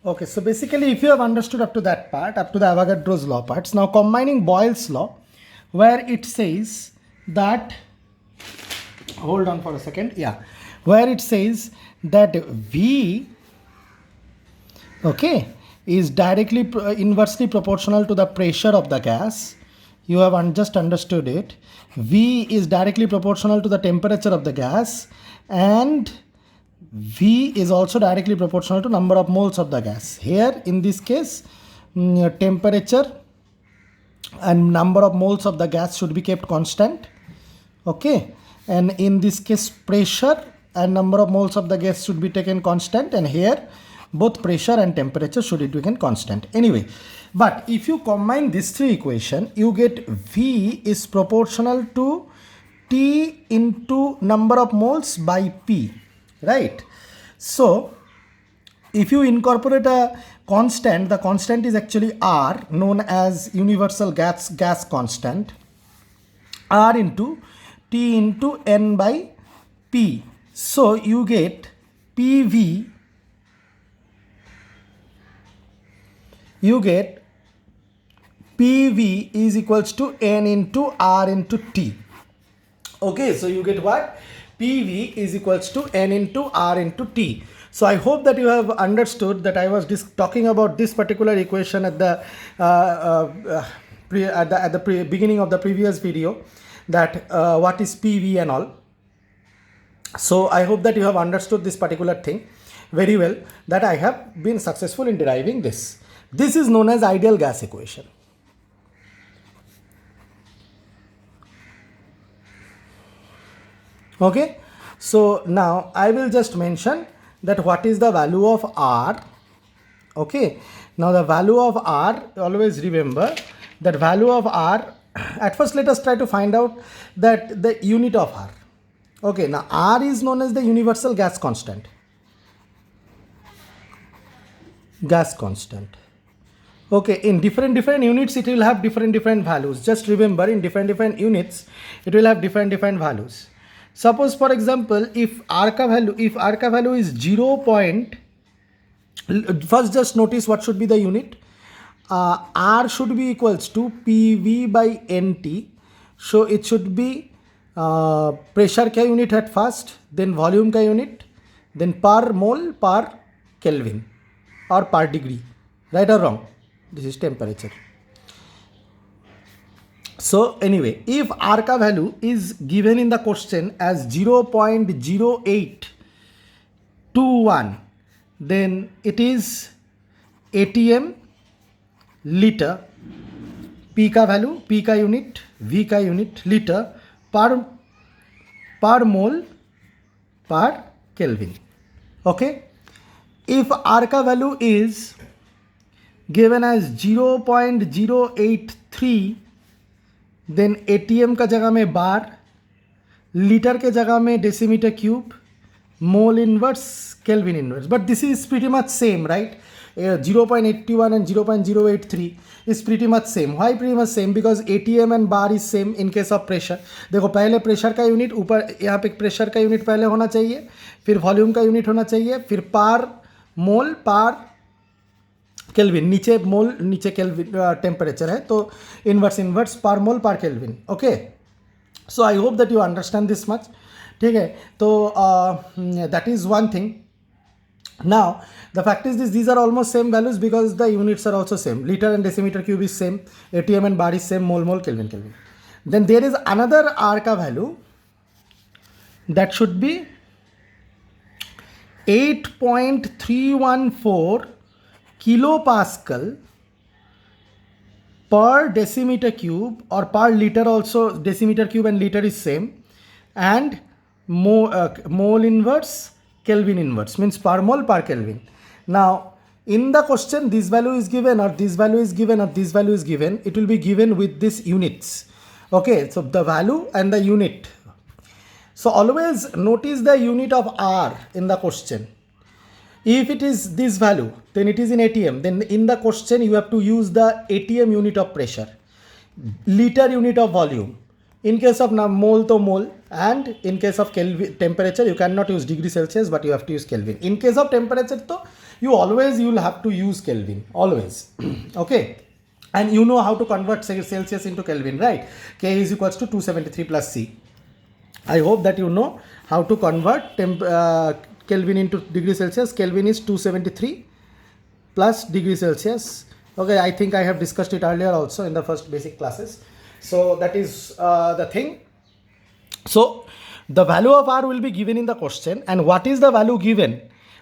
Okay, so basically, if you have understood up to that part, up to the Avogadro's law parts, now combining Boyle's law, where it says that, hold on for a second, yeah, where it says that V, okay, is directly inversely proportional to the pressure of the gas. You have just understood it. V is directly proportional to the temperature of the gas, and V is also directly proportional to number of moles of the gas. Here in this case, temperature and number of moles of the gas should be kept constant. Okay, and in this case pressure and number of moles of the gas should be taken constant, and here both pressure and temperature should be taken constant. Anyway, but if you combine these three equations, you get V is proportional to T into number of moles by P, right? So if you incorporate a constant, the constant is actually R, known as universal gas constant, R into T into N by P. So you get PV, you get PV is equals to N into R into T. Okay, so you get what? PV is equals to N into R into T. So I hope that you have understood that I was talking about this particular equation at the beginning of the previous video, that what is PV and all. So I hope that you have understood this particular thing very well, that I have been successful in deriving this. This is known as ideal gas equation. Okay, so now I will just mention that what is the value of R. Okay, now the value of R, always remember that value of R, at first let us try to find out that the unit of R. Okay, now R is known as the universal gas constant. Gas constant. Okay, in different units it will have different values. Just remember, in different units it will have different values. Suppose for example, if R ka value is 0. First just notice what should be the unit. R should be equals to PV by NT. So it should be pressure ka unit at first, then volume ka unit, then per mole per Kelvin or per degree. Right or wrong? This is temperature. So anyway, if R ka value is given in the question as 0.0821, then it is ATM liter. P ka value, P ka unit, V ka unit, liter per mole per Kelvin. Okay. If R ka value is given as 0.083, then ATM का जगह में बार, litre के जगह में decimetre cube, mole inverse, kelvin inverse. But this is pretty much same, right? 0.81 and 0.083 is pretty much same. Why pretty much same? Because ATM and bar is same in case of pressure. देखो पहले pressure का unit ऊपर, यहाँ पे pressure का unit पहले होना चाहिए, फिर वॉल्यूम का यूनिट होना चाहिए, फिर पार मोल पार केल्विन, नीचे मोल नीचे केल्विन टेम्परेचर है, तो इन्वर्स पर मोल पर kelvin. Okay, so I hope that you understand this much. ठीक है, तो that is one thing. Now the fact is these are almost same values because the units are also same. Litre and decimetre cube is same, ATM and bar is same, mole kelvin. Then there is another R का value that should be 8.314 kilopascal per decimeter cube, or per liter also. Decimeter cube and liter is same, and mole inverse, Kelvin inverse, means per mole per Kelvin. Now in the question this value is given, or this value is given, or this value is given, it will be given with this units. Okay, so the value and the unit. So always notice the unit of R in the question. If it is this value, then it is in ATM. Then in the question you have to use the ATM unit of pressure, liter unit of volume. In case of mole to mole, and in case of Kelvin temperature you cannot use degree Celsius, but you have to use Kelvin. In case of temperature to you will have to use Kelvin always. Okay, and you know how to convert Celsius into Kelvin, right? K is equals to 273 plus C. I hope that you know how to convert Kelvin into degree Celsius. Kelvin is 273 plus degree Celsius. Okay, I think I have discussed it earlier also in the first basic classes. So that is the thing. So the value of R will be given in the question, and what is the value given?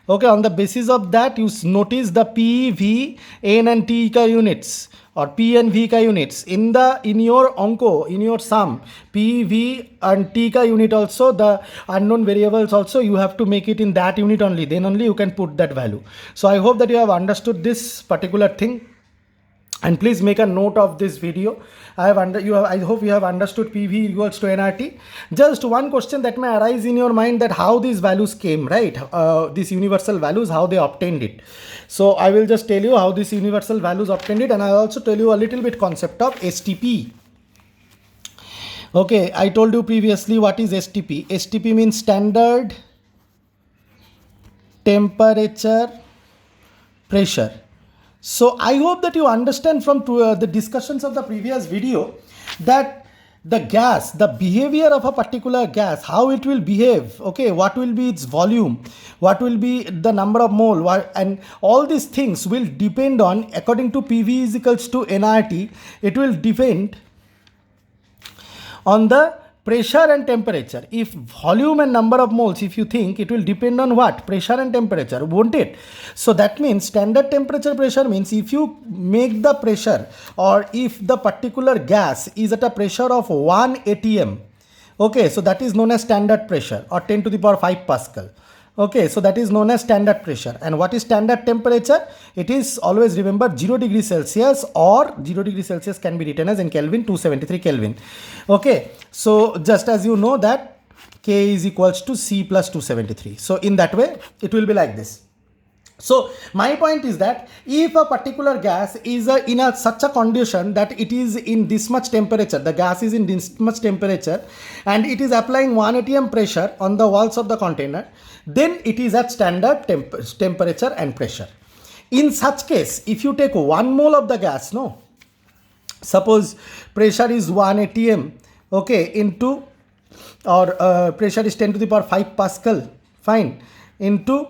Okay, on the basis of that, you notice the P, V, N and T ka units, or P and V ka units in your onco, in your sum, P, V and T ka unit also, the unknown variables also, you have to make it in that unit only, then only you can put that value. So I hope that you have understood this particular thing. And please make a note of this video. I hope you have understood PV equals to nRT. Just one question that may arise in your mind, that how these values came, right? These universal values, how they obtained it. So I will just tell you how these universal values obtained it, and I will also tell you a little bit concept of STP. Okay, I told you previously what is STP. STP means standard temperature pressure. So I hope that you understand from the discussions of the previous video that the gas, the behavior of a particular gas, how it will behave, okay, what will be its volume, what will be the number of mole, and all these things will depend on, according to PV is equals to nRT, it will depend on the pressure and temperature. If volume and number of moles, if you think, it will depend on what? Pressure and temperature, won't it? So that means standard temperature pressure means if you make the pressure, or if the particular gas is at a pressure of 1 atm, okay, so that is known as standard pressure, or 10 to the power 5 Pascal. Okay, so that is known as standard pressure. And what is standard temperature? It is, always remember, 0 degree Celsius, or 0 degree Celsius can be written as in Kelvin, 273 Kelvin. Okay, so just as you know that K is equals to C plus 273. So in that way, it will be like this. So my point is that if a particular gas is in such a condition that it is in this much temperature, the gas is in this much temperature, and it is applying 1 atm pressure on the walls of the container, then it is at standard temperature and pressure. In such case, if you take 1 mole of the gas, no, suppose pressure is 1 atm, okay, into, or pressure is 10 to the power 5 Pascal, fine, into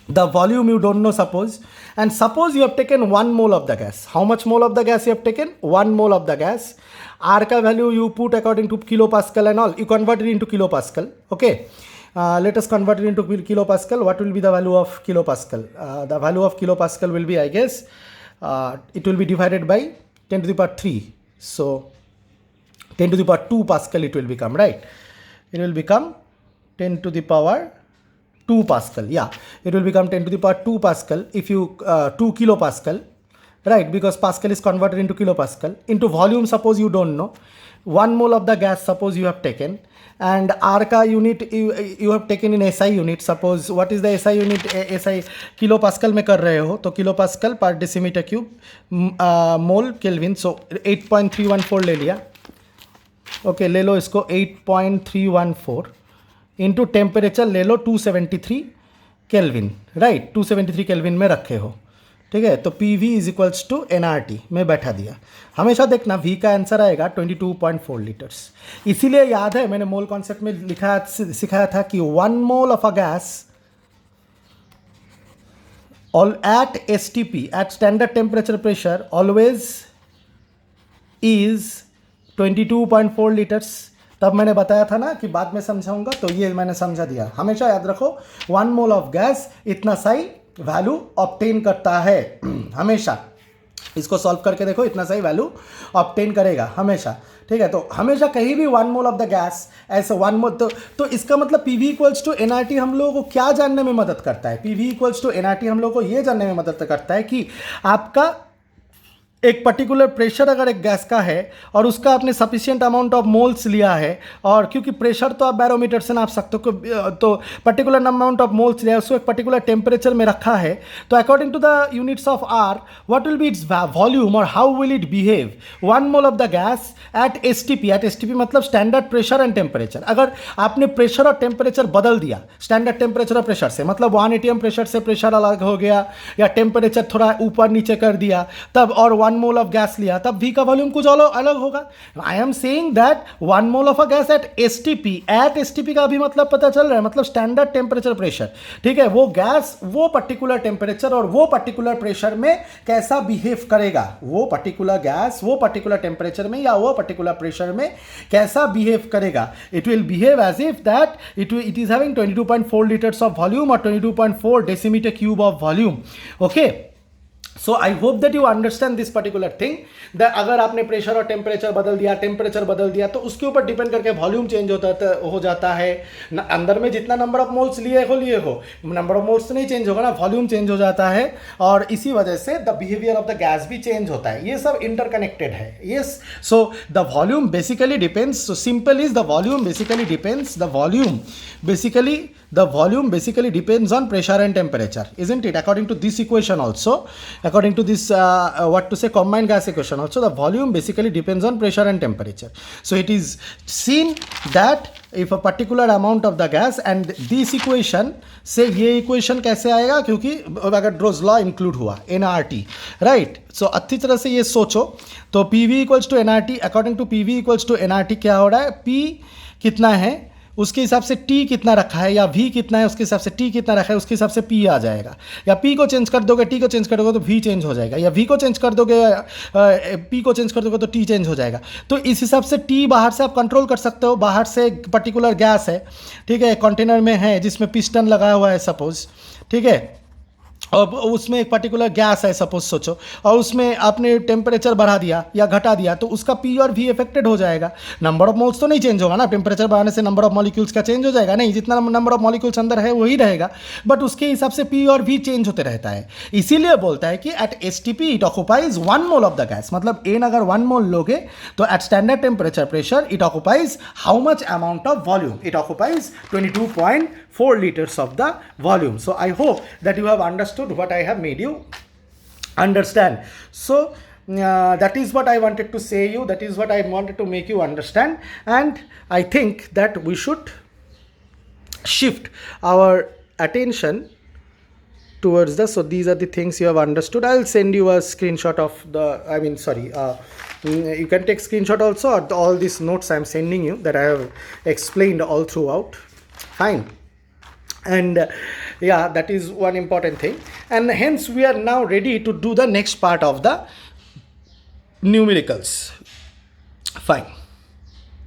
the volume you don't know, suppose, and suppose you have taken 1 mole of the gas. How much mole of the gas you have taken? 1 mole of the gas. R ka value you put according to kilopascal and all, you convert it into kilopascal, okay. Let us convert it into kilopascal. What will be the value of kilopascal? The value of kilopascal will be, I guess, it will be divided by 10 to the power 3. So 10 to the power 2 Pascal it will become, right? It will become 10 to the power 2 Pascal. Yeah, it will become 10 to the power 2 Pascal if you 2 kilopascal, right? Because Pascal is converted into kilopascal. Into volume, suppose you don't know, 1 mole of the gas suppose you have taken, and R ka unit you have taken in SI unit. Suppose what is the SI unit? SI kilopascal में कर रहे हो तो kilopascal per decimeter cube mole Kelvin. So 8.314 ले लिया, okay, ले लो इसको 8.314 into temperature ले लो 273 केल्विन, राइट, 273 केल्विन में रखे हो, ठीक है। तो P V is equals to NRT में बैठा दिया। हमेशा देखना वी का आंसर आएगा 22.4 लीटर्स। इसीलिए याद है मैंने मोल कॉन्सेप्ट में सिखाया था कि 1 mole of a gas all at STP, at standard temperature pressure, always is 22.4 litres. तब मैंने बताया था ना कि बाद में समझाऊंगा, तो ये मैंने समझा दिया। हमेशा याद रखो 1 मोल ऑफ गैस इतना सही वैल्यू ऑब्टेन करता है, हमेशा इसको सॉल्व करके देखो, इतना सही वैल्यू ऑब्टेन करेगा हमेशा, ठीक है। तो हमेशा कहीं भी 1 मोल ऑफ द गैस ऐसे 1 मोल, तो इसका मतलब पीवी इक्वल्स टू एनआरटी हम लोगों को क्या जानने में मदद करता है? पीवी इक्वल्स टू एनआरटी हम लोगों को ये जानने में मदद करता है कि आपका एक पर्टिकुलर प्रेशर अगर एक गैस का है और उसका आपने सफिशिएंट अमाउंट ऑफ मोल्स लिया है, और क्योंकि प्रेशर तो आप बैरोमीटर से नाप सकते हो, तो पर्टिकुलर अमाउंट ऑफ मोल्स लिया है, उसको एक पर्टिकुलर टेम्परेचर में रखा है, तो according to the units of R what will be its volume और how will it behave. 1 mole of the gas at STP मतलब स्टैंडर्ड प्रेशर एंड टेम्परेचर। अगर आपने प्रेशर और टेम्परेचर बदल दिया स्टैंडर्ड टेम्परेचर और प्रेशर से, मतलब 1 atm प्रेशर से प्रेशर अलग हो गया या टेम्परेचर थोड़ा ऊपर नीचे कर दिया तब, और 1 मोल ऑफ गैस लिया तब V का वॉल्यूम कुछ अलग होगा। I am saying that 1 mole of a gas at STP का भी मतलब पता चल रहा है, मतलब स्टैंडर्ड टेम्परेचर प्रेशर, ठीक है। वो गैस वो पर्टिकुलर टेम्परेचर और वो पर्टिकुलर प्रेशर में कैसा बिहेव करेगा, वो पर्टिकुलर गैस वो पर्टिकुलर टेम्परेचर में या वो पर्टिकुलर प्रेशर में कैसा बिहेव करेगा। It will behave as if that it is having 22.4 litres of volume और 22.4 decimetre cube of volume. Okay, so I hope that you understand this particular thing, that अगर आपने pressure और temperature बदल दिया तो उसके ऊपर डिपेंड करके वॉल्यूम चेंज हो जाता है। अंदर में जितना नंबर ऑफ मोल्स लिए हो नंबर ऑफ मोल्स नहीं चेंज होगा ना, वॉल्यूम चेंज हो जाता है, और इसी वजह से the behaviour of the gas भी चेंज होता है। ये सब इंटरकनेक्टेड है। Yes, so the volume basically depends, so simple is the volume basically depends, the volume basically depends on pressure and temperature, isn't it? According to this equation also, according to this combined gas equation also, the volume basically depends on pressure and temperature. So it is seen that if a particular amount of the gas, and this equation से ये equation कैसे आएगा, क्योंकि अगर ड्रोज law include हुआ NRT, right. So अच्छी तरह से ये सोचो, तो PV equals to NRT, according to PV equals to NRT क्या हो रहा है, P कितना है उसके हिसाब से T कितना रखा है, या V कितना है उसके हिसाब से T कितना रखा है उसके हिसाब से P आ जाएगा। या P को चेंज कर दोगे, T को चेंज कर दोगे तो V चेंज हो जाएगा, या V को चेंज कर दोगे P को चेंज कर दोगे तो T चेंज हो जाएगा। तो इस हिसाब से T बाहर से आप कंट्रोल कर सकते हो। बाहर से एक पर्टिकुलर गैस है, ठीक है, कंटेनर में है जिसमें पिस्टन लगा हुआ है सपोज, ठीक है, और उसमें एक पर्टिकुलर गैस है सपोज सोचो, और उसमें आपने टेम्परेचर बढ़ा दिया या घटा दिया तो उसका P और V इफेक्टेड हो जाएगा। नंबर ऑफ मोल्स तो नहीं चेंज होगा ना, टेम्परेचर बढ़ाने से नंबर ऑफ मॉलिक्यूल्स का चेंज हो जाएगा नहीं, जितना नंबर ऑफ मॉलिक्यूल्स अंदर है वही रहेगा, बट उसके हिसाब से P और V चेंज होते रहता है। इसीलिए बोलता है कि at STP it occupies 1 mole of the gas, मतलब N अगर 1 मोल लोगे तो at standard temperature pressure it occupies how much amount of volume, it occupies 22.4 liters of the volume. So I hope that you have understood what I have made you understand. So that is what I wanted to say you, that is what I wanted to make you understand, and I think that we should shift our attention towards the, so these are the things you have understood. I'll send you a screenshot of the, you can take screenshot also, or all these notes I'm sending you that I have explained all throughout. Fine. And yeah, that is one important thing, and hence we are now ready to do the next part of the numericals. Fine.